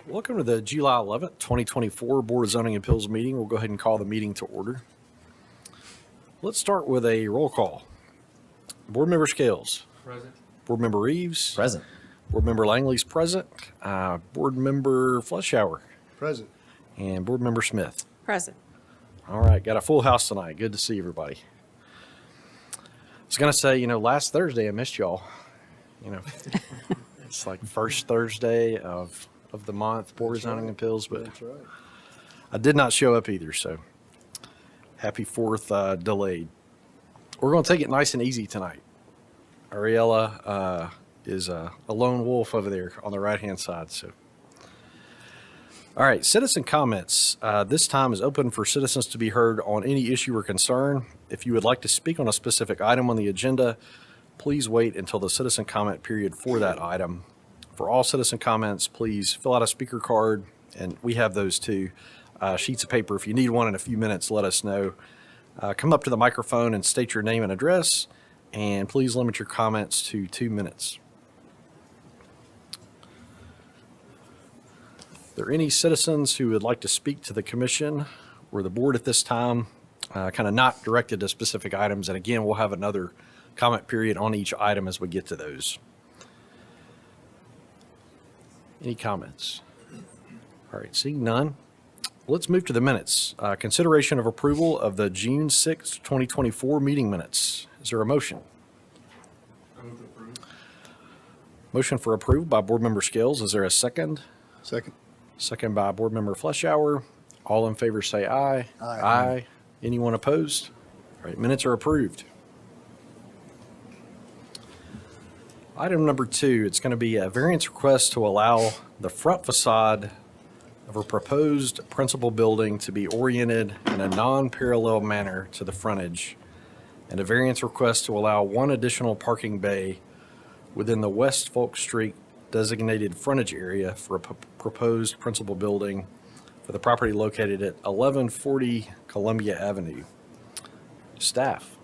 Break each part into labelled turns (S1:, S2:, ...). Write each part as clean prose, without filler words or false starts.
S1: Welcome to the July 11th, 2024 Board of Zoning Appeals meeting. We'll go ahead and call the meeting to order. Let's start with a roll call. Board Member Scales.
S2: Present.
S1: Board Member Reeves.
S3: Present.
S1: Board Member Langley's present. Board Member Fleschauer.
S4: Present.
S1: And Board Member Smith.
S5: Present.
S1: All right, got a full house tonight. Good to see everybody. I was going to say, last Thursday I missed y'all. It's like first Thursday of the month, Board of Zoning Appeals, but
S4: That's right.
S1: I did not show up either, so happy 4th delayed. We're going to take it nice and easy tonight. Ariella is a lone wolf over there on the right-hand side. So, all right, citizen comments. This time is open for citizens to be heard on any issue or concern. If you would like to speak on a specific item on the agenda, please wait until the citizen comment period for that item. For all citizen comments, please fill out a speaker card, and we have those too. Sheets of paper. If you need one in a few minutes, let us know. Come up to the microphone and state your name and address, and please limit your comments to 2 minutes. Are there any citizens who would like to speak to the commission or the board at this time, kind of not directed to specific items? And again, we'll have another comment period on each item as we get to those. Any comments? All right, seeing none, let's move to the minutes. Consideration of approval of the June 6, 2024 meeting minutes. Is there a motion?
S2: I move to approve.
S1: Motion for approval by Board Member Scales. Is there a second?
S4: Second.
S1: Second by Board Member Fleschauer. All in favor say aye.
S4: Aye.
S1: Aye. Anyone opposed? All right, minutes are approved. Item number 2, it's going to be a variance request to allow the front facade of a proposed principal building to be oriented in a non-parallel manner to the frontage, and a variance request to allow one additional parking bay within the West Folk Street designated frontage area for a proposed principal building for the property located at 1140 Columbia Avenue. Staff.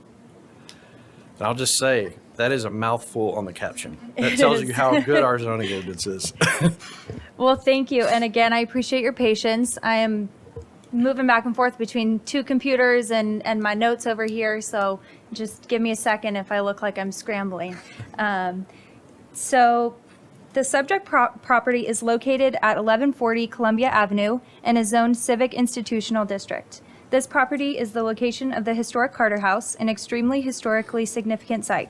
S1: And I'll just say, that is a mouthful on the caption. That tells you how good our zoning ordinance is.
S6: Well, thank you. And again, I appreciate your patience. I am moving back and forth between 2 computers and my notes over here. So just give me a second if I look like I'm scrambling. So the subject property is located at 1140 Columbia Avenue and is zoned Civic Institutional District. This property is the location of the historic Carter House, an extremely historically significant site.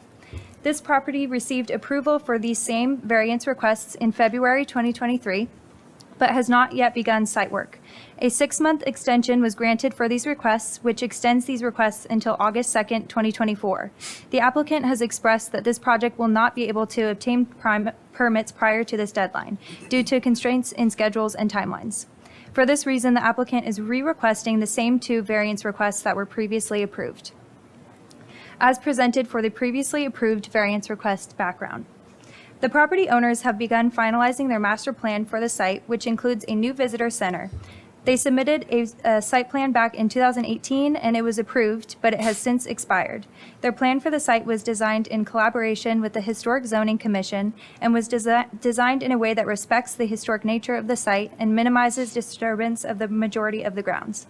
S6: This property received approval for these same variance requests in February 2023, but has not yet begun site work. A 6-month extension was granted for these requests, which extends these requests until August 2nd, 2024. The applicant has expressed that this project will not be able to obtain permits prior to this deadline due to constraints in schedules and timelines. For this reason, the applicant is re-requesting the same 2 variance requests that were previously approved, as presented for the previously approved variance request background. The property owners have begun finalizing their master plan for the site, which includes a new visitor center. They submitted a site plan back in 2018 and it was approved, but it has since expired. Their plan for the site was designed in collaboration with the Historic Zoning Commission and was designed in a way that respects the historic nature of the site and minimizes disturbance of the majority of the grounds.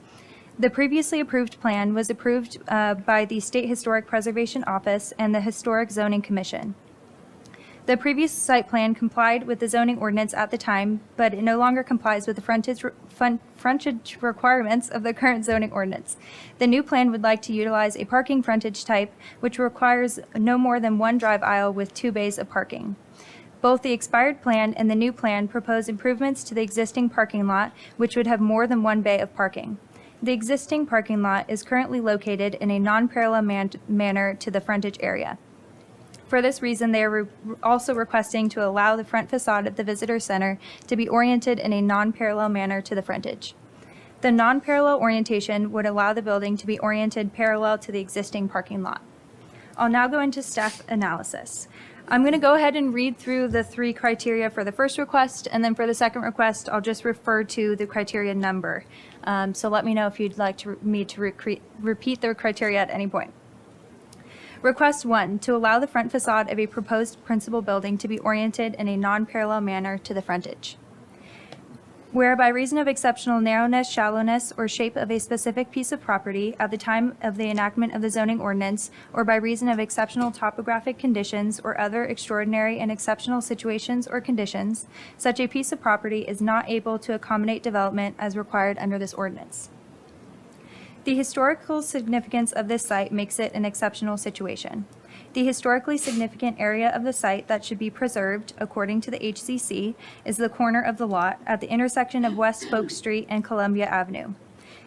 S6: The previously approved plan was approved by the State Historic Preservation Office and the Historic Zoning Commission. The previous site plan complied with the zoning ordinance at the time, but it no longer complies with the frontage requirements of the current zoning ordinance. The new plan would like to utilize a parking frontage type, which requires no more than 1 drive aisle with 2 bays of parking. Both the expired plan and the new plan propose improvements to the existing parking lot, which would have more than 1 bay of parking. The existing parking lot is currently located in a non-parallel manner to the frontage area. For this reason, they are also requesting to allow the front facade of the visitor center to be oriented in a non-parallel manner to the frontage. The non-parallel orientation would allow the building to be oriented parallel to the existing parking lot. I'll now go into staff analysis. I'm going to go ahead and read through the 3 criteria for the first request, and then for the second request, I'll just refer to the criteria number. So let me know if you'd like me to repeat the criteria at any point. Request 1, to allow the front facade of a proposed principal building to be oriented in a non-parallel manner to the frontage. Where by reason of exceptional narrowness, shallowness, or shape of a specific piece of property at the time of the enactment of the zoning ordinance, or by reason of exceptional topographic conditions or other extraordinary and exceptional situations or conditions, such a piece of property is not able to accommodate development as required under this ordinance. The historical significance of this site makes it an exceptional situation. The historically significant area of the site that should be preserved, according to the HCC, is the corner of the lot at the intersection of West Folk Street and Columbia Avenue.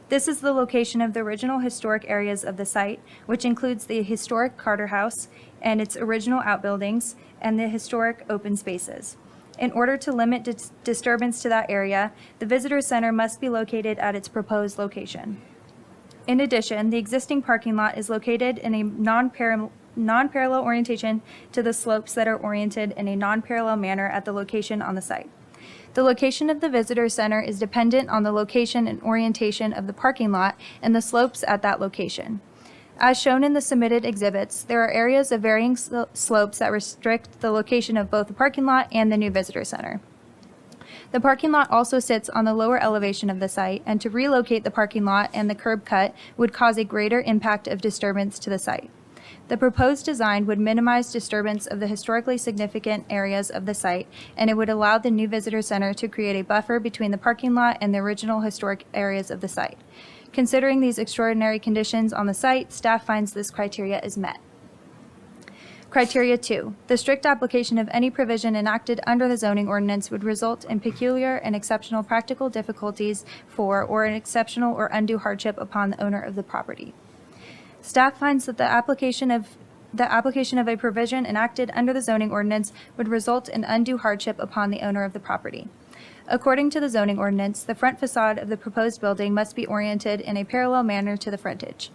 S6: This is the location of the original historic areas of the site, which includes the historic Carter House and its original outbuildings and the historic open spaces. In order to limit disturbance to that area, the visitor center must be located at its proposed location. In addition, the existing parking lot is located in a non-parallel orientation to the slopes that are oriented in a non-parallel manner at the location on the site. The location of the visitor center is dependent on the location and orientation of the parking lot and the slopes at that location. As shown in the submitted exhibits, there are areas of varying slopes that restrict the location of both the parking lot and the new visitor center. The parking lot also sits on the lower elevation of the site, and to relocate the parking lot and the curb cut would cause a greater impact of disturbance to the site. The proposed design would minimize disturbance of the historically significant areas of the site, and it would allow the new visitor center to create a buffer between the parking lot and the original historic areas of the site. Considering these extraordinary conditions on the site, staff finds this criteria is met. Criteria 2. The strict application of any provision enacted under the zoning ordinance would result in peculiar and exceptional practical difficulties for or an exceptional or undue hardship upon the owner of the property. Staff finds that the application of a provision enacted under the zoning ordinance would result in undue hardship upon the owner of the property. According to the zoning ordinance, the front facade of the proposed building must be oriented in a parallel manner to the frontage.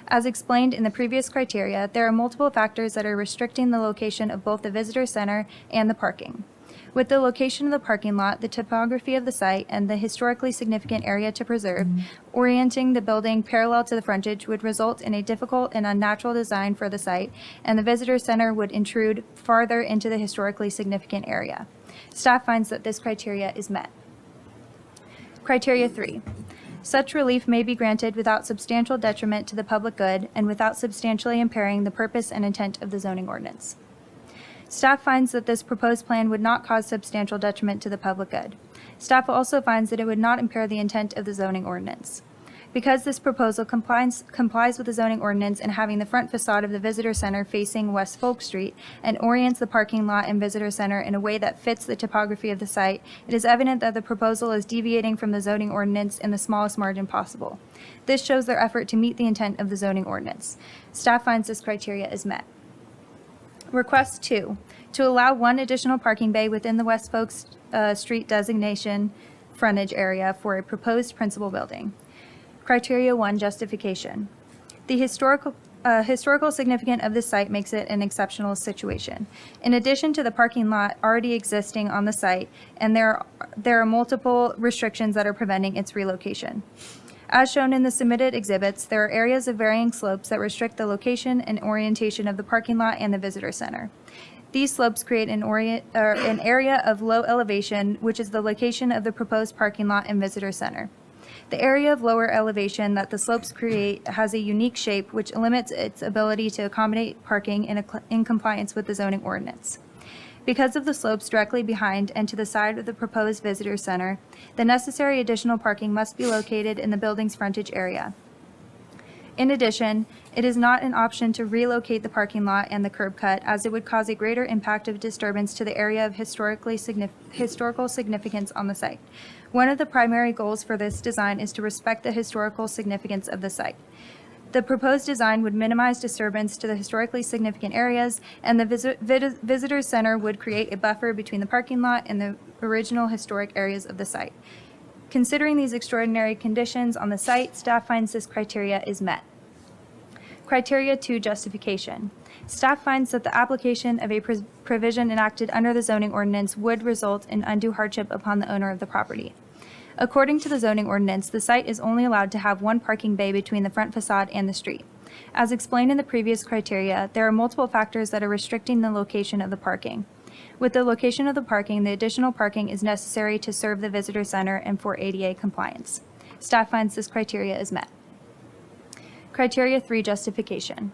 S6: As explained in the previous criteria, there are multiple factors that are restricting the location of both the visitor center and the parking. With the location of the parking lot, the topography of the site, and the historically significant area to preserve, orienting the building parallel to the frontage would result in a difficult and unnatural design for the site, and the visitor center would intrude farther into the historically significant area. Staff finds that this criteria is met. Criteria 3. Such relief may be granted without substantial detriment to the public good and without substantially impairing the purpose and intent of the zoning ordinance. Staff finds that this proposed plan would not cause substantial detriment to the public good. Staff also finds that it would not impair the intent of the zoning ordinance. Because this proposal complies with the zoning ordinance and having the front facade of the visitor center facing West Folk Street and orients the parking lot and visitor center in a way that fits the topography of the site, it is evident that the proposal is deviating from the zoning ordinance in the smallest margin possible. This shows their effort to meet the intent of the zoning ordinance. Staff finds this criteria is met. Request 2, to allow one additional parking bay within the West Folk Street designation frontage area for a proposed principal building. Criteria 1, justification. The historical significance of this site makes it an exceptional situation. In addition to the parking lot already existing on the site, and there are multiple restrictions that are preventing its relocation. As shown in the submitted exhibits, there are areas of varying slopes that restrict the location and orientation of the parking lot and the visitor center. These slopes create an area of low elevation, which is the location of the proposed parking lot and visitor center. The area of lower elevation that the slopes create has a unique shape which limits its ability to accommodate parking in compliance with the zoning ordinance. Because of the slopes directly behind and to the side of the proposed visitor center, the necessary additional parking must be located in the building's frontage area. In addition, it is not an option to relocate the parking lot and the curb cut, as it would cause a greater impact of disturbance to the area of historical significance on the site. One of the primary goals for this design is to respect the historical significance of the site. The proposed design would minimize disturbance to the historically significant areas, and the visitor center would create a buffer between the parking lot and the original historic areas of the site. Considering these extraordinary conditions on the site, staff finds this criteria is met. Criteria 2, justification. Staff finds that the application of a provision enacted under the zoning ordinance would result in undue hardship upon the owner of the property. According to the zoning ordinance, the site is only allowed to have one parking bay between the front facade and the street. As explained in the previous criteria, there are multiple factors that are restricting the location of the parking. With the location of the parking, the additional parking is necessary to serve the visitor center and for ADA compliance. Staff finds this criteria is met. Criteria 3, justification.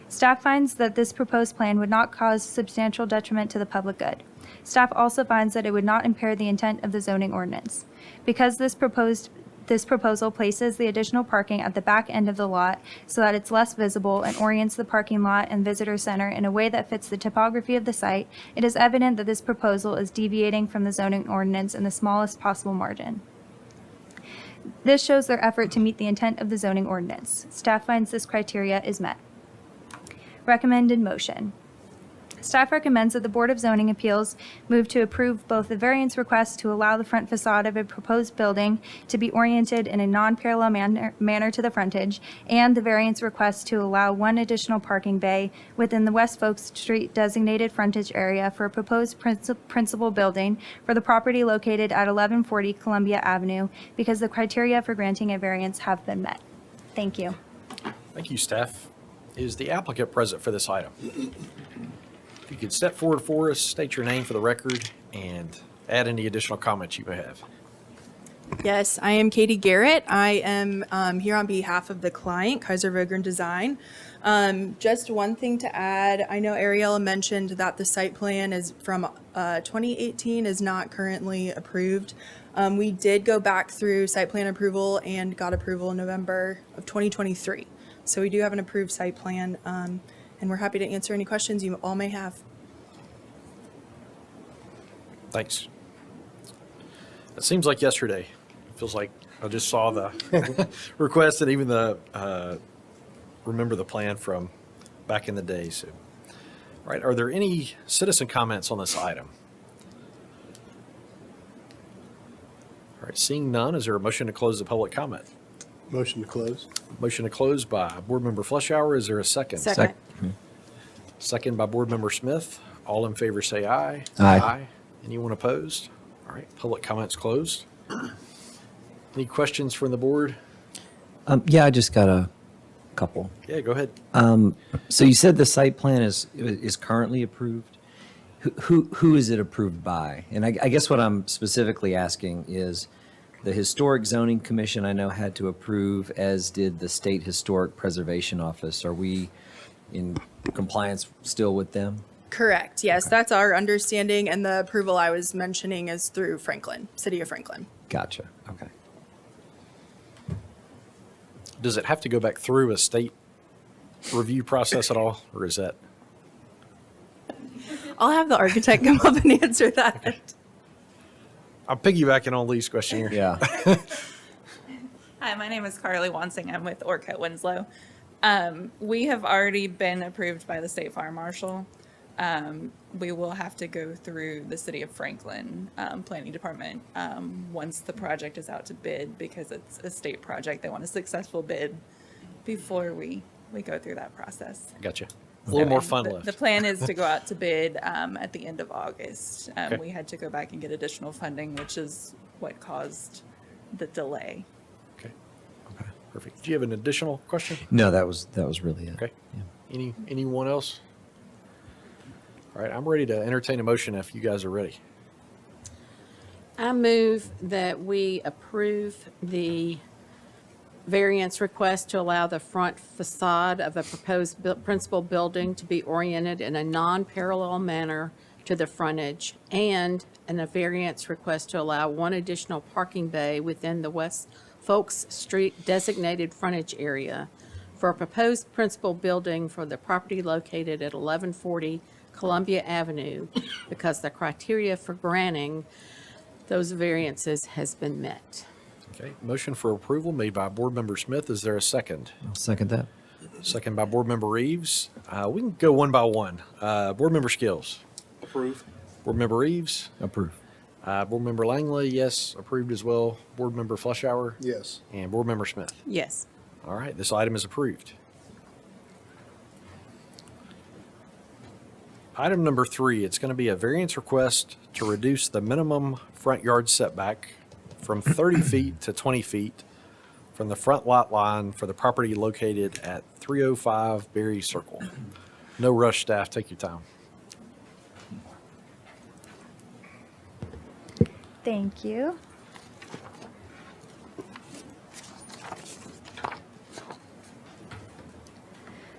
S6: Staff finds that this proposed plan would not cause substantial detriment to the public good. Staff also finds that it would not impair the intent of the zoning ordinance. Because this proposal places the additional parking at the back end of the lot so that it's less visible and orients the parking lot and visitor center in a way that fits the topography of the site, it is evident that this proposal is deviating from the zoning ordinance in the smallest possible margin. This shows their effort to meet the intent of the zoning ordinance. Staff finds this criteria is met. Recommended motion. Staff recommends that the Board of Zoning Appeals move to approve both the variance request to allow the front facade of a proposed building to be oriented in a non-parallel manner to the frontage, and the variance request to allow one additional parking bay within the West Folk Street designated frontage area for a proposed principal building for the property located at 1140 Columbia Avenue, because the criteria for granting a variance have been met. Thank you.
S1: Thank you, staff. Is the applicant present for this item? If you could step forward for us, state your name for the record, and add any additional comments you may have.
S3: Yes, I am Katie Garrett. I am here on behalf of the client, Kaiser Vogren Design. Just one thing to add, I know Ariella mentioned that the site plan is from 2018 is not currently approved. We did go back through site plan approval and got approval in November of 2023. So we do have an approved site plan, and we're happy to answer any questions you all may have.
S1: Thanks. It seems like yesterday. It feels like I just saw the request and even the remember the plan from back in the day. So, all right, are there any citizen comments on this item? All right, seeing none, is there a motion to close the public comment?
S2: Motion to close.
S1: Motion to close by Board Member Fleischauer. Is there a second?
S3: Second.
S1: Second by Board Member Smith. All in favor say aye.
S4: Aye.
S1: Anyone opposed? All right, public comments closed. Any questions from the board?
S4: Yeah, I just got a couple.
S1: Yeah, go ahead.
S4: So you said the site plan is currently approved. Who is it approved by? And I guess what I'm specifically asking is the Historic Zoning Commission, I know, had to approve, as did the State Historic Preservation Office. Are we in compliance still with them?
S3: Correct. Yes, that's our understanding, and the approval I was mentioning is through Franklin, City of Franklin.
S4: Gotcha. Okay.
S1: Does it have to go back through a state review process at all, or is that?
S3: I'll have the architect come up and answer that.
S1: I'm piggybacking on Lee's question here.
S4: Yeah.
S5: Hi, my name is Carly Wansing. I'm with Orcutt Winslow. We have already been approved by the State Fire Marshal. We will have to go through the City of Franklin Planning Department once the project is out to bid, because it's a state project. They want a successful bid before we go through that process.
S1: Gotcha. A little more
S5: So,
S1: fun
S5: the-
S1: left.
S5: The plan is to go out to bid at the end of August.
S1: Okay.
S5: We had to go back and get additional funding, which is what caused the delay.
S1: Okay. Okay. Perfect. Do you have an additional question?
S4: No, that was really it.
S1: Okay.
S4: Yeah.
S1: Anyone else? All right, I'm ready to entertain a motion if you guys are ready.
S7: I move that we approve the variance request to allow the front facade of a proposed principal building to be oriented in a non-parallel manner to the frontage, and a variance request to allow one additional parking bay within the West Folks Street designated frontage area for a proposed principal building for the property located at 1140 Columbia Avenue, because the criteria for granting those variances has been met.
S1: Okay, motion for approval made by Board Member Smith. Is there a second?
S4: I'll second that.
S1: Second by Board Member Reeves. We can go one by one. Board Member Skills.
S2: Approve.
S1: Board Member Reeves.
S4: Approve.
S1: Board Member Langley, yes, approved as well. Board Member Fleischauer.
S2: Yes.
S1: And Board Member Smith.
S3: Yes.
S1: All right, this item is approved. Item number 3, it's going to be a variance request to reduce the minimum front yard setback from 30 feet to 20 feet from the front lot line for the property located at 305 Berry Circle. No rush, staff, take your time.
S6: Thank you.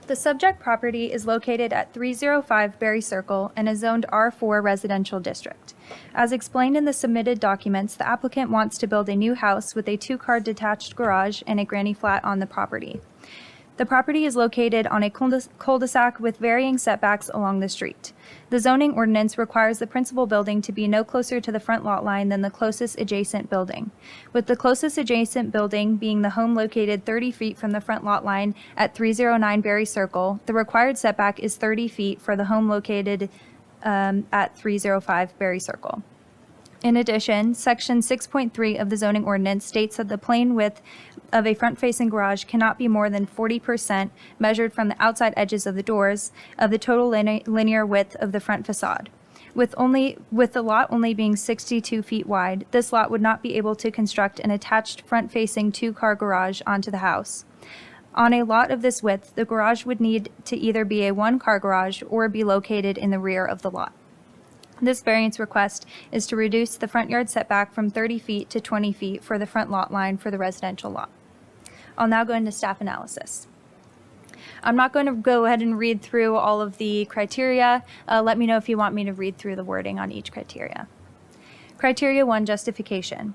S6: The subject property is located at 305 Berry Circle and is zoned R4 Residential District. As explained in the submitted documents, the applicant wants to build a new house with a two-car detached garage and a granny flat on the property. The property is located on a cul-de-sac with varying setbacks along the street. The zoning ordinance requires the principal building to be no closer to the front lot line than the closest adjacent building, with the closest adjacent building being the home located 30 feet from the front lot line at 309 Berry Circle. The required setback is 30 feet for the home located at 305 Berry Circle. In addition, Section 6.3 of the zoning ordinance states that the plane width of a front-facing garage cannot be more than 40% measured from the outside edges of the doors of the total linear width of the front facade. With the lot only being 62 feet wide, this lot would not be able to construct an attached front-facing two-car garage onto the house. On a lot of this width, the garage would need to either be a one-car garage or be located in the rear of the lot. This variance request is to reduce the front yard setback from 30 feet to 20 feet for the front lot line for the residential lot. I'll now go into staff analysis. I'm not going to go ahead and read through all of the criteria. Let me know if you want me to read through the wording on each criteria. Criteria 1, justification.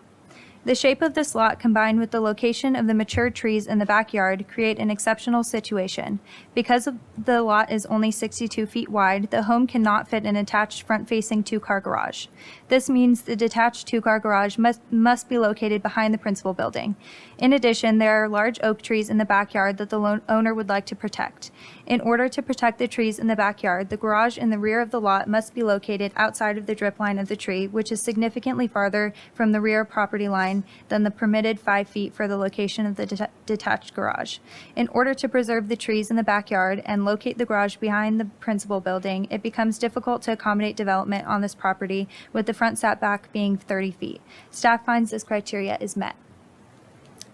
S6: The shape of this lot combined with the location of the mature trees in the backyard create an exceptional situation. Because the lot is only 62 feet wide, the home cannot fit an attached front-facing two-car garage. This means the detached two-car garage must be located behind the principal building. In addition, there are large oak trees in the backyard that the owner would like to protect. In order to protect the trees in the backyard, the garage in the rear of the lot must be located outside of the drip line of the tree, which is significantly farther from the rear property line than the permitted 5 feet for the location of the detached garage. In order to preserve the trees in the backyard and locate the garage behind the principal building, it becomes difficult to accommodate development on this property, with the front setback being 30 feet. Staff finds this criteria is met.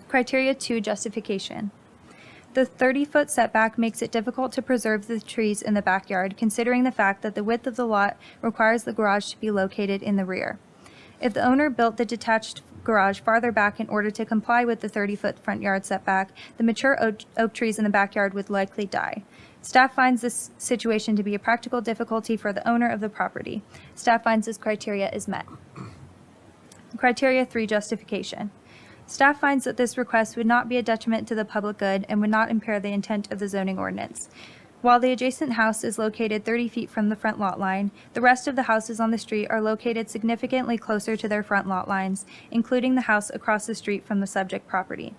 S6: Criteria 2, justification. The 30-foot setback makes it difficult to preserve the trees in the backyard, considering the fact that the width of the lot requires the garage to be located in the rear. If the owner built the detached garage farther back in order to comply with the 30-foot front yard setback, the mature oak trees in the backyard would likely die. Staff finds this situation to be a practical difficulty for the owner of the property. Staff finds this criteria is met. Criteria 3, justification. Staff finds that this request would not be a detriment to the public good and would not impair the intent of the zoning ordinance. While the adjacent house is located 30 feet from the front lot line, the rest of the houses on the street are located significantly closer to their front lot lines, including the house across the street from the subject property.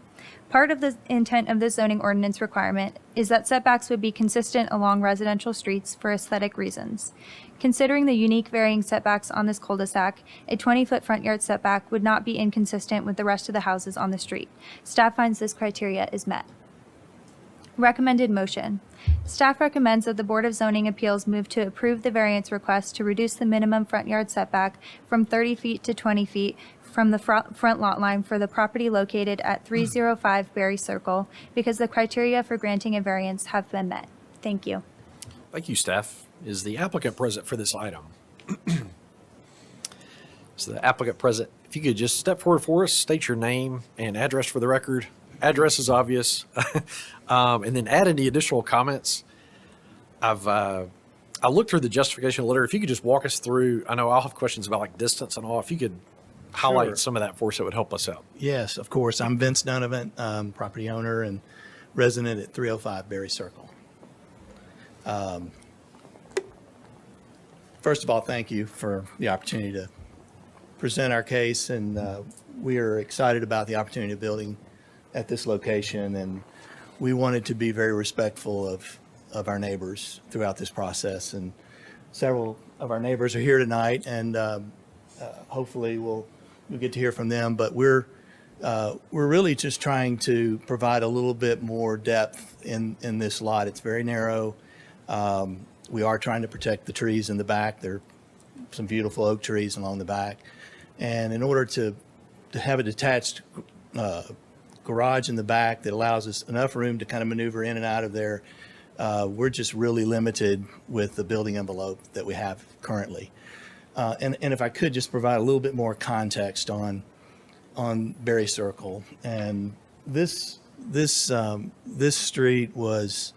S6: Part of the intent of this zoning ordinance requirement is that setbacks would be consistent along residential streets for aesthetic reasons. Considering the unique varying setbacks on this cul-de-sac, a 20-foot front yard setback would not be inconsistent with the rest of the houses on the street. Staff finds this criteria is met. Recommended motion. Staff recommends that the Board of Zoning Appeals move to approve the variance request to reduce the minimum front yard setback from 30 feet to 20 feet from the front lot line for the property located at 305 Berry Circle because the criteria for granting a variance have been met. Thank you.
S1: Thank you, staff. Is the applicant present for this item? Is the applicant present? If you could just step forward for us, state your name and address for the record. Address is obvious. And then add any additional comments. I looked through the justification letter. If you could just walk us through, I know I'll have questions about like distance and all. If you could highlight
S2: Sure.
S1: some of that for us, it would help us out.
S2: Yes, of course. I'm Vince Donovan, property owner and resident at 305 Berry Circle. First of all, thank you for the opportunity to present our case, and we are excited about the opportunity of building at this location, and we wanted to be very respectful of our neighbors throughout this process. And several of our neighbors are here tonight, and hopefully we'll get to hear from them. But we're really just trying to provide a little bit more depth in this lot. It's very narrow. We are trying to protect the trees in the back. There are some beautiful oak trees along the back. And in order to have a detached garage in the back that allows us enough room to kind of maneuver in and out of there, we're just really limited with the building envelope that we have currently. And if I could just provide a little bit more context on Berry Circle. And this street was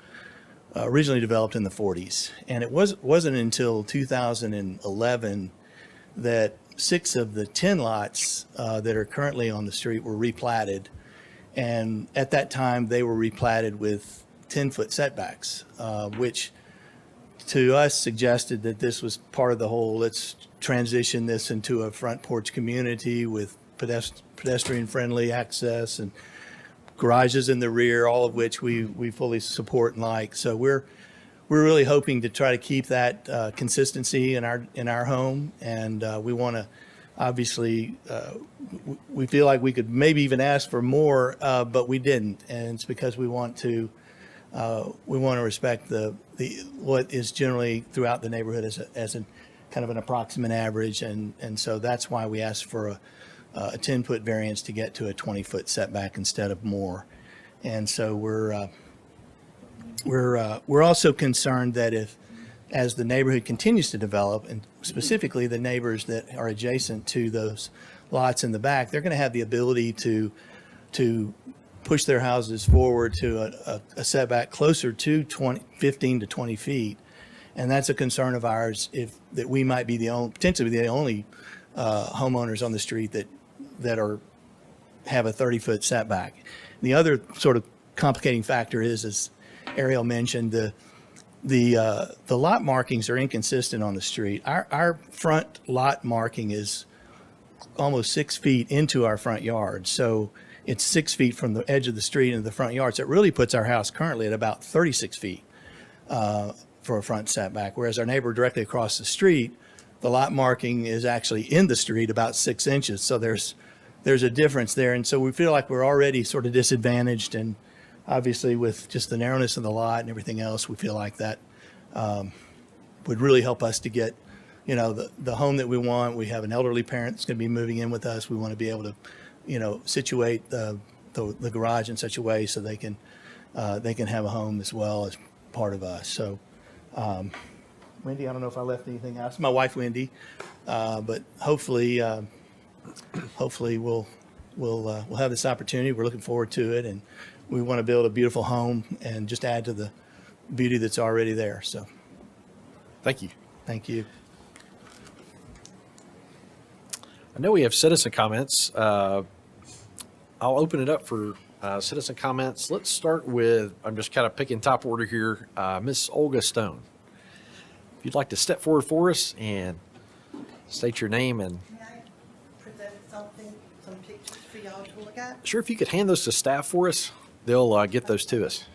S2: originally developed in the 40s. And it wasn't until 2011 that 6 of the 10 lots that are currently on the street were replatted. And at that time, they were replatted with 10-foot setbacks, which to us suggested that this was part of the whole, let's transition this into a front porch community with pedestrian-friendly access and garages in the rear, all of which we fully support and like. So we're really hoping to try to keep that consistency in our home, and we want to obviously we feel like we could maybe even ask for more, but we didn't, and it's because we want to respect the what is generally throughout the neighborhood as a kind of an approximate average, and so that's why we asked for a 10-foot variance to get to a 20-foot setback instead of more. And so we're also concerned that as the neighborhood continues to develop, and specifically the neighbors that are adjacent to those lots in the back, they're going to have the ability to push their houses forward to a setback closer to 15 to 20 feet. And that's a concern of ours, that we might be potentially the only homeowners on the street that have a 30-foot setback. The other sort of complicating factor is, as Ariel mentioned, the lot markings are inconsistent on the street. Our front lot marking is almost 6 feet into our front yard, so it's 6 feet from the edge of the street into the front yard. So it really puts our house currently at about 36 feet for a front setback, whereas our neighbor directly across the street, the lot marking is actually in the street about 6 inches. So there's a difference there. And so we feel like we're already sort of disadvantaged. And obviously with just the narrowness of the lot and everything else, we feel like that would really help us to get, the home that we want. We have an elderly parent that's going to be moving in with us. We want to be able to, situate the garage in such a way so they can have a home as well as part of us. So, Wendy, I don't know if I left anything else. My wife, Wendy, but hopefully we'll have this opportunity. We're looking forward to it, and we want to build a beautiful home and just add to the beauty that's already there. So,
S1: Thank you.
S2: thank you.
S1: I know we have citizen comments. I'll open it up for citizen comments. Let's start with, I'm just kind of picking top order here, Miss Olga Stone. If you'd like to step forward for us and state your name and
S8: May I present something, some pictures for y'all to look at?
S1: sure, if you could hand those to staff for us, they'll get those to us.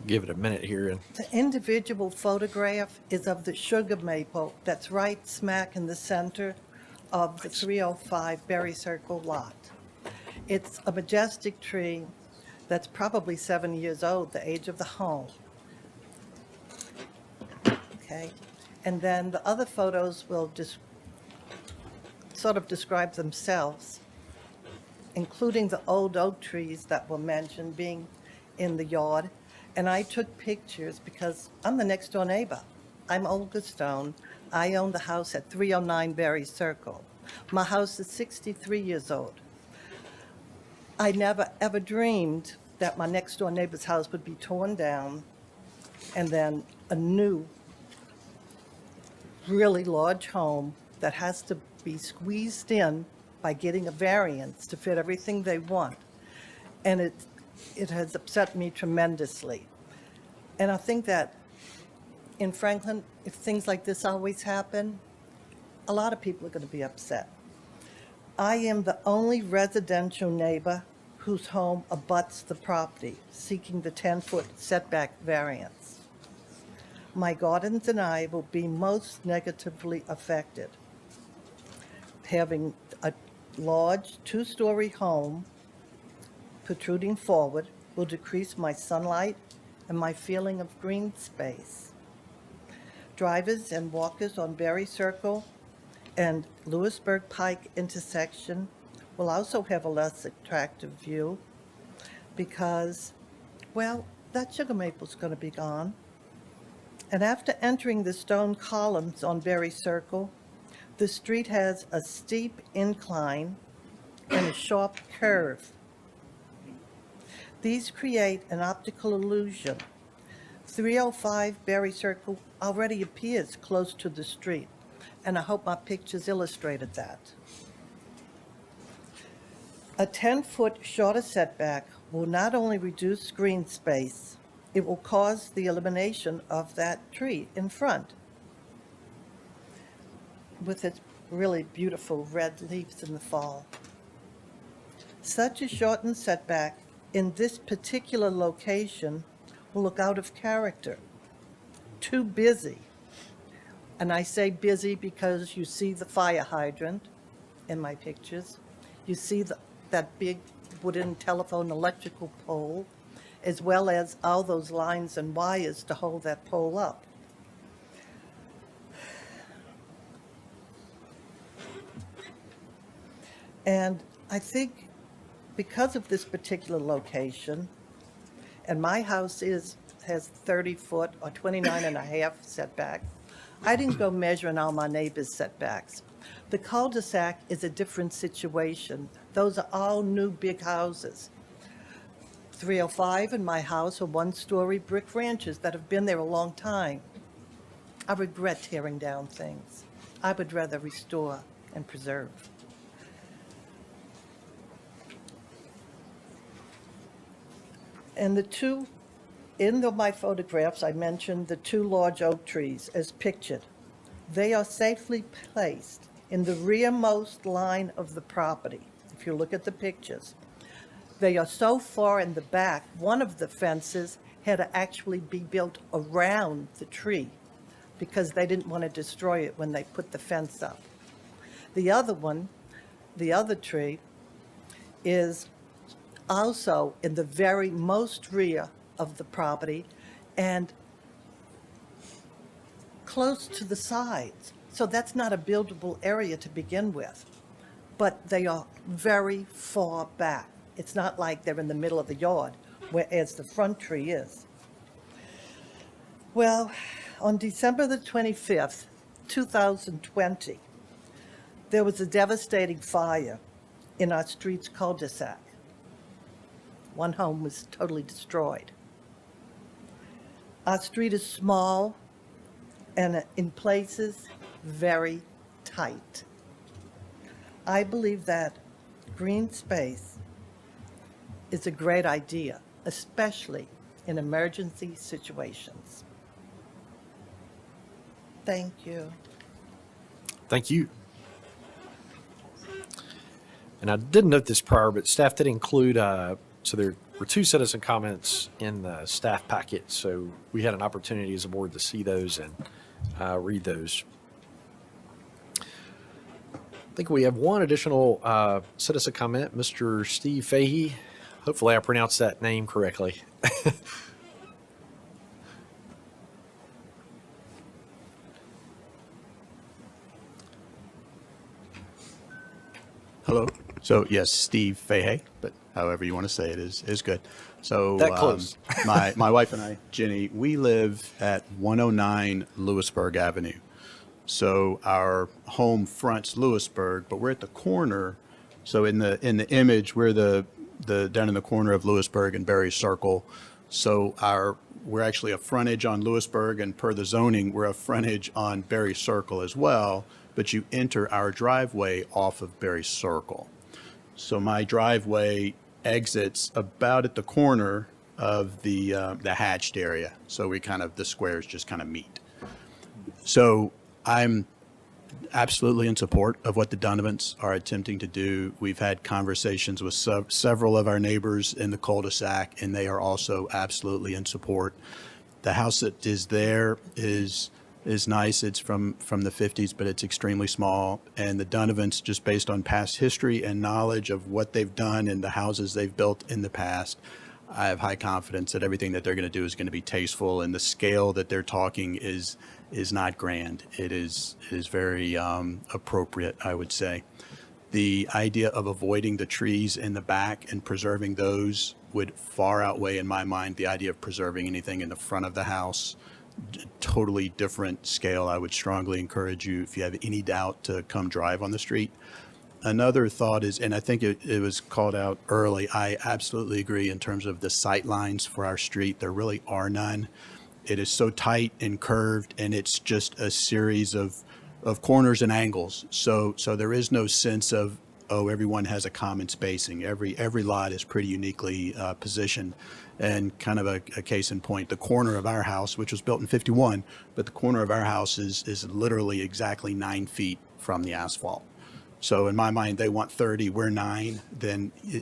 S1: Give it a minute here. And
S8: The individual photograph is of the sugar maple that's right smack in the center of the 305 Berry Circle lot. It's a majestic tree that's probably 7 years old, the age of the home. Okay, and then the other photos will just sort of describe themselves, including the old oak trees that were mentioned being in the yard. And I took pictures because I'm the next door neighbor. I'm Olga Stone. I own the house at 309 Berry Circle. My house is 63 years old. I never ever dreamed that my next door neighbor's house would be torn down and then a new, really large home that has to be squeezed in by getting a variance to fit everything they want. And it has upset me tremendously. And I think that in Franklin, if things like this always happen, a lot of people are going to be upset. I am the only residential neighbor whose home abuts the property, seeking the 10-foot setback variance. My gardens and I will be most negatively affected. Having a large two-story home protruding forward will decrease my sunlight and my feeling of green space. Drivers and walkers on Berry Circle and Lewisburg Pike intersection will also have a less attractive view because, well, that sugar maple's going to be gone. And after entering the stone columns on Berry Circle, the street has a steep incline and a sharp curve. These create an optical illusion. 305 Berry Circle already appears close to the street, and I hope my pictures illustrated that. A 10-foot shorter setback will not only reduce green space, it will cause the elimination of that tree in front with its really beautiful red leaves in the fall. Such a shortened setback in this particular location will look out of character, too busy. And I say busy because you see the fire hydrant in my pictures. You see that big wooden telephone electrical pole, as well as all those lines and wires to hold that pole up. And I think because of this particular location, and my house has 30 foot or 29 and a half setback, I didn't go measuring all my neighbors' setbacks. The cul-de-sac is a different situation. Those are all new big houses. 305 and my house are one-story brick ranches that have been there a long time. I regret tearing down things. I would rather restore and preserve. And my photographs, I mentioned the two large oak trees as pictured. They are safely placed in the rearmost line of the property. If you look at the pictures, they are so far in the back, one of the fences had to actually be built around the tree because they didn't want to destroy it when they put the fence up. The other tree is also in the very most rear of the property and close to the sides. So that's not a buildable area to begin with, but they are very far back. It's not like they're in the middle of the yard, whereas the front tree is. Well, on December the 25th, 2020, there was a devastating fire in our street's cul-de-sac. One home was totally destroyed. Our street is small and in places very tight. I believe that green space is a great idea, especially in emergency situations. Thank you.
S1: Thank you. And I didn't note this prior, but staff did include, so there were two citizen comments in the staff packet, so we had an opportunity as a board to see those and read those. I think we have one additional citizen comment, Mr. Steve Fahey. Hopefully I pronounced that name correctly.
S9: Hello. So yes, Steve Fahey, but however you want to say it is good. So
S1: That close.
S9: my wife and I, Jenny, we live at 109 Lewisburg Avenue. So our home fronts Lewisburg, but we're at the corner. So in the image, we're the down in the corner of Lewisburg and Berry Circle. So we're actually a frontage on Lewisburg, and per the zoning, we're a frontage on Berry Circle as well. But you enter our driveway off of Berry Circle. So my driveway exits about at the corner of the hatched area. So the squares just kind of meet. So I'm absolutely in support of what the Donovans are attempting to do. We've had conversations with several of our neighbors in the cul-de-sac, and they are also absolutely in support. The house that is there is nice. It's from the 50s, but it's extremely small. And the Donovans, just based on past history and knowledge of what they've done and the houses they've built in the past, I have high confidence that everything that they're going to do is going to be tasteful, and the scale that they're talking is not grand. It is very appropriate, I would say. The idea of avoiding the trees in the back and preserving those would far outweigh, in my mind, the idea of preserving anything in the front of the house. Totally different scale. I would strongly encourage you, if you have any doubt, to come drive on the street. Another thought is, and I think it was called out early, I absolutely agree in terms of the sight lines for our street. There really are none. It is so tight and curved, and it's just a series of corners and angles. So there is no sense of, oh, everyone has a common spacing. Every lot is pretty uniquely positioned. And kind of a case in point, the corner of our house, which was built in 51, but the corner of our house is literally exactly 9 feet from the asphalt. So in my mind, they want 30, we're 9,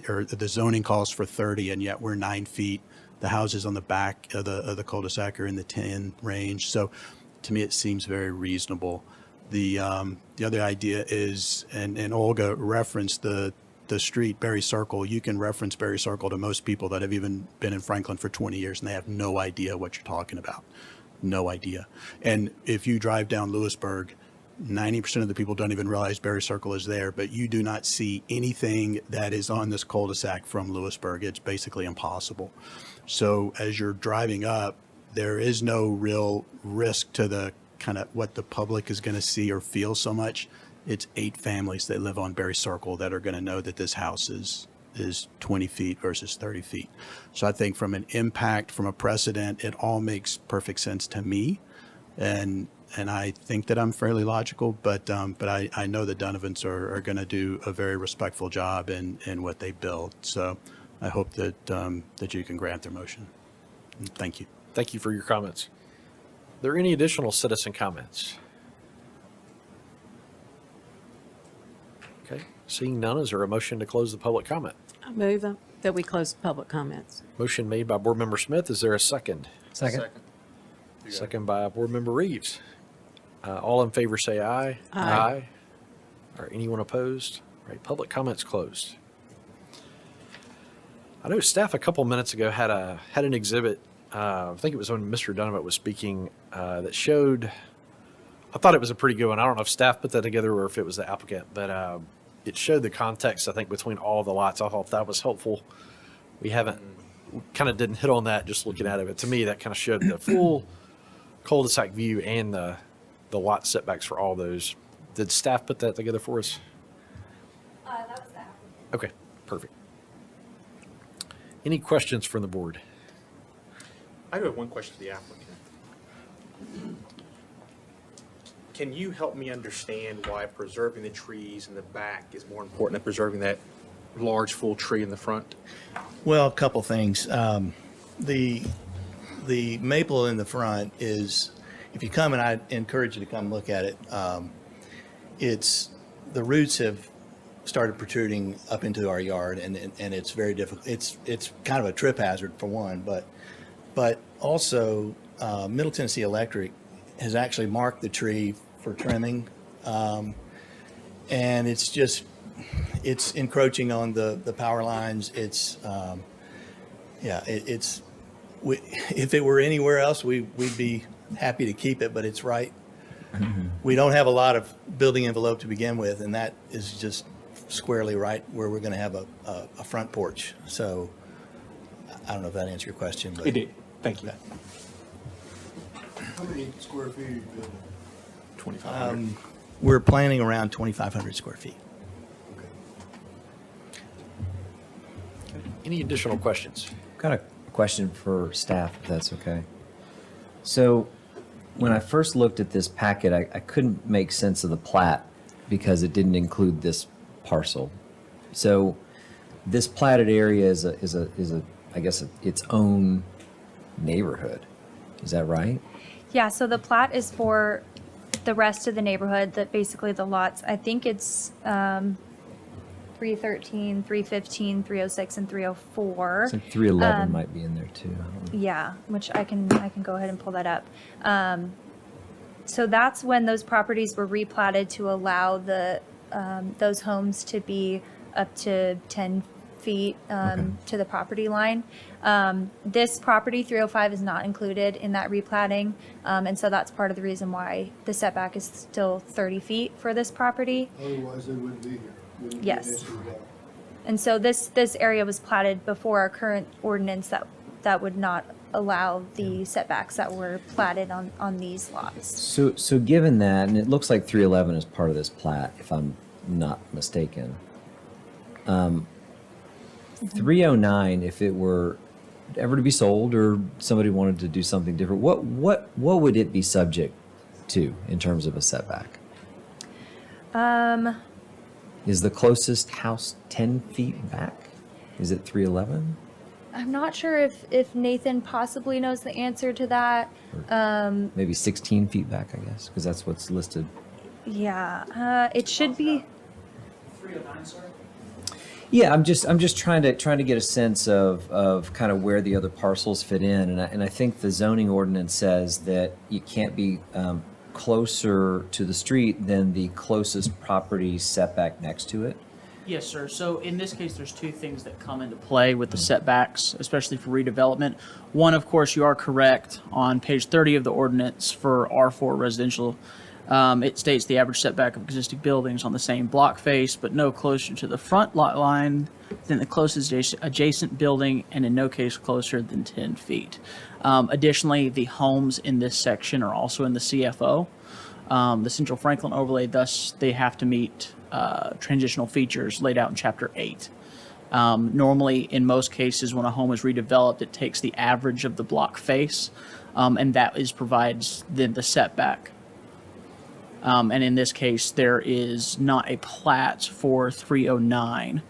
S9: or the zoning calls for 30, and yet we're 9 feet. The houses on the back of the cul-de-sac are in the 10 range. So to me, it seems very reasonable. The other idea is, and Olga referenced the street, Berry Circle. You can reference Berry Circle to most people that have even been in Franklin for 20 years, and they have no idea what you're talking about. No idea. And if you drive down Lewisburg, 90% of the people don't even realize Berry Circle is there, but you do not see anything that is on this cul-de-sac from Lewisburg. It's basically impossible. So as you're driving up, there is no real risk to the kind of what the public is going to see or feel so much. It's 8 families that live on Berry Circle that are going to know that this house is 20 feet versus 30 feet. So I think from an impact, from a precedent, it all makes perfect sense to me. And I think that I'm fairly logical, but I know the Donovans are going to do a very respectful job in what they build. So I hope that you can grant their motion. Thank you.
S1: Thank you for your comments. Are there any additional citizen comments? Okay, seeing none, is there a motion to close the public comment?
S7: I move that we close public comments.
S1: Motion made by Board Member Smith. Is there a second?
S4: Second.
S1: Second by Board Member Reeves. All in favor say aye.
S7: Aye.
S1: Or anyone opposed? All right, public comments closed. I know staff a couple minutes ago had an exhibit, I think it was when Mr. Donovan was speaking, that showed, I thought it was a pretty good one. I don't know if staff put that together or if it was the applicant, but it showed the context, I think, between all the lots. I thought that was helpful. We kind of didn't hit on that just looking at it, but to me, that kind of showed the full cul-de-sac view and the lot setbacks for all those. Did staff put that together for us?
S6: That was the applicant.
S1: Okay, perfect. Any questions from the board?
S10: I do have one question to the applicant. Can you help me understand why preserving the trees in the back is more important than preserving that large full tree in the front?
S2: Well, a couple things. The maple in the front is, if you come, and I encourage you to come look at it, the roots have started protruding up into our yard, and it's very difficult. It's kind of a trip hazard for one, but also Middle Tennessee Electric has actually marked the tree for trimming, and it's encroaching on the power lines. If it were anywhere else, we'd be happy to keep it, but it's right. We don't have a lot of building envelope to begin with, and that is just squarely right where we're going to have a front porch. So I don't know if that answered your question, but
S10: It did. Thank you.
S11: How many square feet are you building?
S10: 2,500.
S2: We're planning around 2,500 square feet.
S1: Any additional questions?
S4: Got a question for staff, if that's okay. So when I first looked at this packet, I couldn't make sense of the plat because it didn't include this parcel. So this platted area is I guess its own neighborhood. Is that right?
S6: Yeah, so the plat is for the rest of the neighborhood, that basically the lots, I think it's 313, 315, 306, and 304.
S4: I think 311 might be in there too. I don't know.
S6: Yeah, which I can go ahead and pull that up. So that's when those properties were replatted to allow those homes to be up to 10 feet to the property line. This property, 305, is not included in that replatting, and so that's part of the reason why the setback is still 30 feet for this property.
S11: Otherwise, they wouldn't be here. Wouldn't be
S6: Yes.
S11: an issue at all.
S6: And so this area was platted before our current ordinance that would not allow the setbacks that were platted on these lots.
S4: So given that, and it looks like 311 is part of this plat, if I'm not mistaken. 309, if it were ever to be sold or somebody wanted to do something different, what would it be subject to in terms of a setback? Is the closest house 10 feet back? Is it 311?
S6: I'm not sure if Nathan possibly knows the answer to that.
S4: Maybe 16 feet back, I guess, because that's what's listed.
S6: Yeah, it should be.
S12: 309, sir?
S4: Yeah, I'm just trying to get a sense of kind of where the other parcels fit in, and I think the zoning ordinance says that you can't be closer to the street than the closest property setback next to it.
S12: Yes, sir. So in this case, there's two things that come into play with the setbacks, especially for redevelopment. One, of course, you are correct. On page 30 of the ordinance for R4 residential, it states the average setback of existing buildings on the same block face, but no closer to the front lot line than the closest adjacent building, and in no case closer than 10 feet. Additionally, the homes in this section are also in the CFO, the Central Franklin overlay, thus they have to meet transitional features laid out in Chapter 8. Normally, in most cases, when a home is redeveloped, it takes the average of the block face, and that provides then the setback. And in this case, there is not a plat for 309,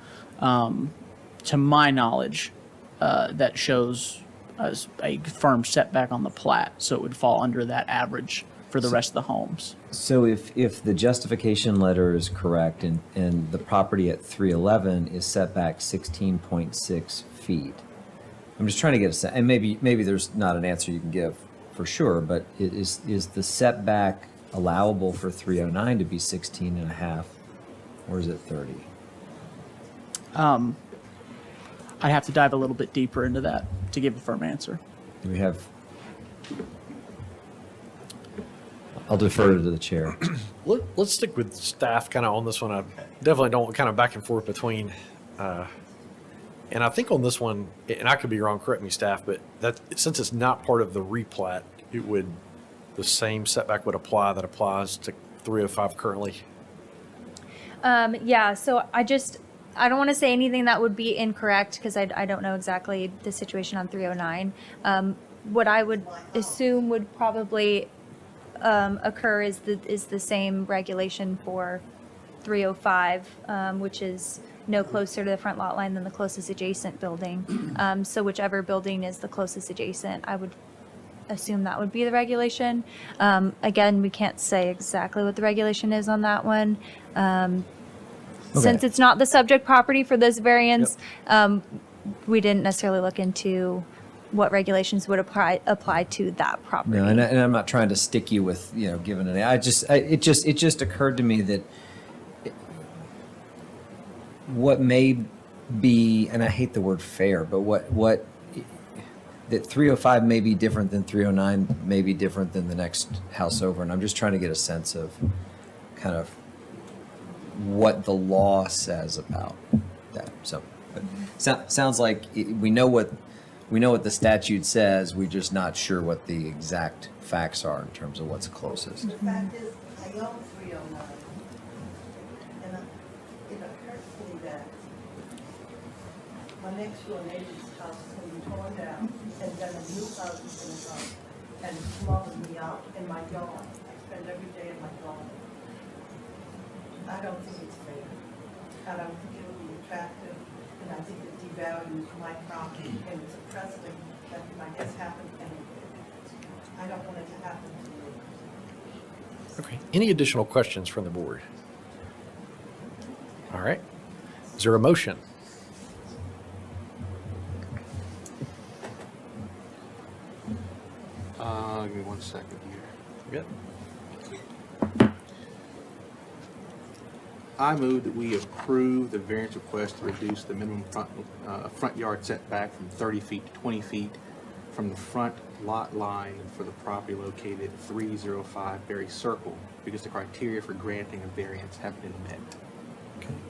S12: to my knowledge, that shows as a firm setback on the plat, so it would fall under that average for the rest of the homes.
S4: So if the justification letter is correct and the property at 311 is set back 16.6 feet, I'm just trying to get a sense, and maybe there's not an answer you can give for sure, but is the setback allowable for 309 to be 16 and a half, or is it 30?
S12: I'd have to dive a little bit deeper into that to give a firm answer.
S4: Do we have? I'll defer to the chair.
S1: Let's stick with staff kind of on this one. I definitely don't kind of back and forth between, and I think on this one, and I could be wrong, correct me, staff, but that since it's not part of the replat, the same setback would apply that applies to 305 currently.
S6: Yeah, so I don't want to say anything that would be incorrect because I don't know exactly the situation on 309. What I would assume would probably occur is the same regulation for 305, which is no closer to the front lot line than the closest adjacent building. So whichever building is the closest adjacent, I would assume that would be the regulation. Again, we can't say exactly what the regulation is on that one. Since it's not the subject property for this variance, we didn't necessarily look into what regulations would apply to that property.
S4: No, and I'm not trying to stick you with, giving it just occurred to me that what may be, and I hate the word fair, but what that 305 may be different than 309, may be different than the next house over, and I'm just trying to get a sense of kind of what the law says about that. So, but sounds like we know what the statute says. We're just not sure what the exact facts are in terms of what's closest.
S8: The fact is, I own 309, and it occurs to me that my next door neighbor's house can be torn down, and then a new house is going to come and smother me out in my yard. I spend every day in my yard. I don't think it's fair. I don't think it would be attractive, and I think it devalues my property, and it's a precedent that might just happen anyway. I don't want it to happen to me.
S1: Okay. Any additional questions from the board? All right. Is there a motion?
S10: Give me 1 second here.
S1: Good.
S10: I move that we approve the variance request to reduce the minimum front yard setback from 30 feet to 20 feet from the front lot line for the property located at 305 Berry Circle, because the criteria for granting a variance have been met.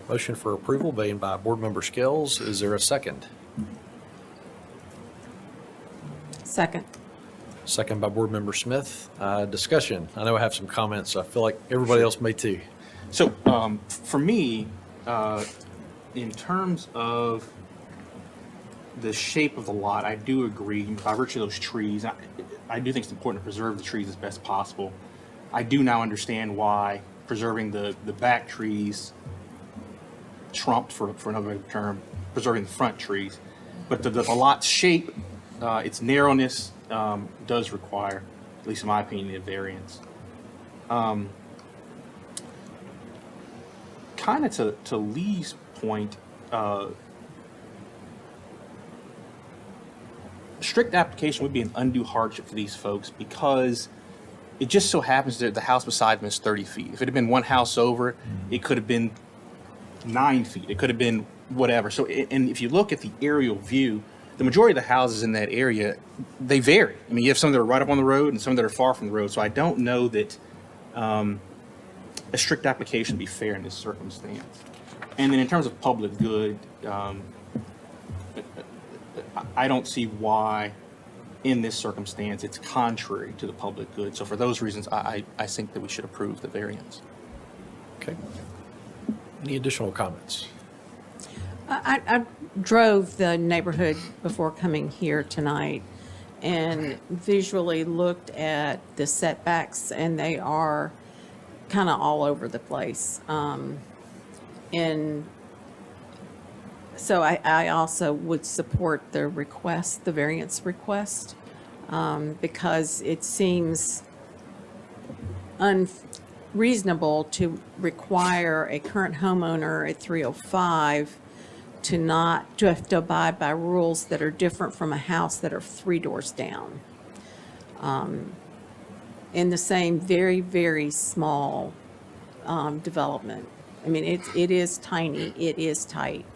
S1: Motion for approval made by Board Member Scales. Is there a second?
S7: Second.
S1: Second by Board Member Smith. Discussion. I know I have some comments. I feel like everybody else may too.
S10: So, for me, in terms of the shape of the lot, I do agree by virtue of those trees. I do think it's important to preserve the trees as best possible. I do now understand why preserving the back trees trumped, for another term, preserving the front trees. But the lot's shape, its narrowness, does require, at least in my opinion, a variance. Kind of to Lee's point, strict application would be an undue hardship for these folks because it just so happens that the house beside them is 30 feet. If it had been one house over, it could have been 9 feet. It could have been whatever. So, and if you look at the aerial view, the majority of the houses in that area, they vary. I mean, you have some that are right up on the road and some that are far from the road. So I don't know that a strict application would be fair in this circumstance. And then in terms of public good, I don't see why in this circumstance it's contrary to the public good. So for those reasons, I think that we should approve the variance.
S1: Okay. Any additional comments?
S7: I drove the neighborhood before coming here tonight and visually looked at the setbacks, and they are kind of all over the place. And so I also would support the request, the variance request, because it seems unreasonable to require a current homeowner at 305 to have to abide by rules that are different from a house that are 3 doors down. In the same very, very small development. I mean, it is tiny, it is tight.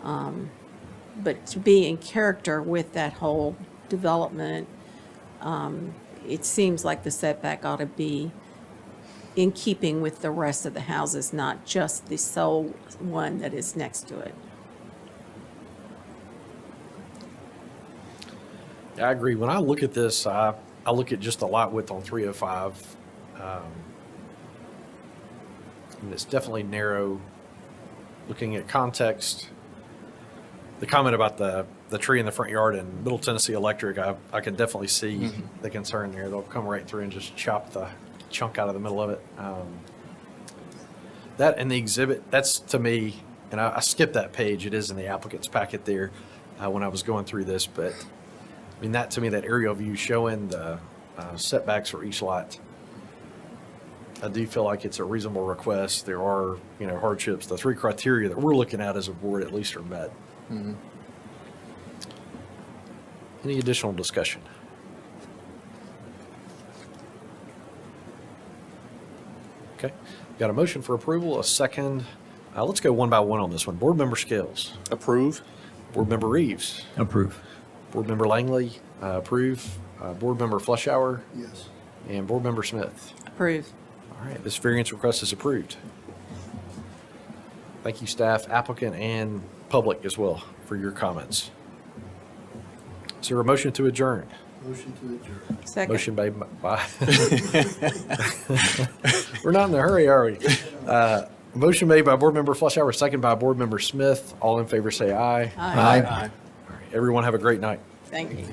S7: But to be in character with that whole development, it seems like the setback ought to be in keeping with the rest of the houses, not just the sole one that is next to it.
S1: I agree. When I look at this, I look at just the lot width on 305. And it's definitely narrow. Looking at context, the comment about the tree in the front yard and Middle Tennessee Electric, I can definitely see the concern there. They'll come right through and just chop the chunk out of the middle of it. That and the exhibit, that's to me, and I skipped that page. It is in the applicant's packet there when I was going through this, but I mean, that to me, that aerial view showing the setbacks for each lot, I do feel like it's a reasonable request. There are, hardships. The 3 criteria that we're looking at as a board at least are met. Any additional discussion? Okay, got a motion for approval, a second. Let's go one by one on this one. Board Member Scales.
S10: Approve.
S1: Board Member Reeves.
S4: Approve.
S1: Board Member Langley, approve. Board Member Fleschauer.
S11: Yes.
S1: And Board Member Smith.
S7: Approve.
S1: All right, this variance request is approved. Thank you, staff, applicant, and public as well for your comments. Is there a motion to adjourn?
S11: Motion to adjourn.
S7: Second.
S1: Motion made by. We're not in a hurry, are we? Motion made by Board Member Fleschauer, second by Board Member Smith. All in favor say aye.
S7: Aye.
S1: All right, everyone have a great night.
S7: Thank you.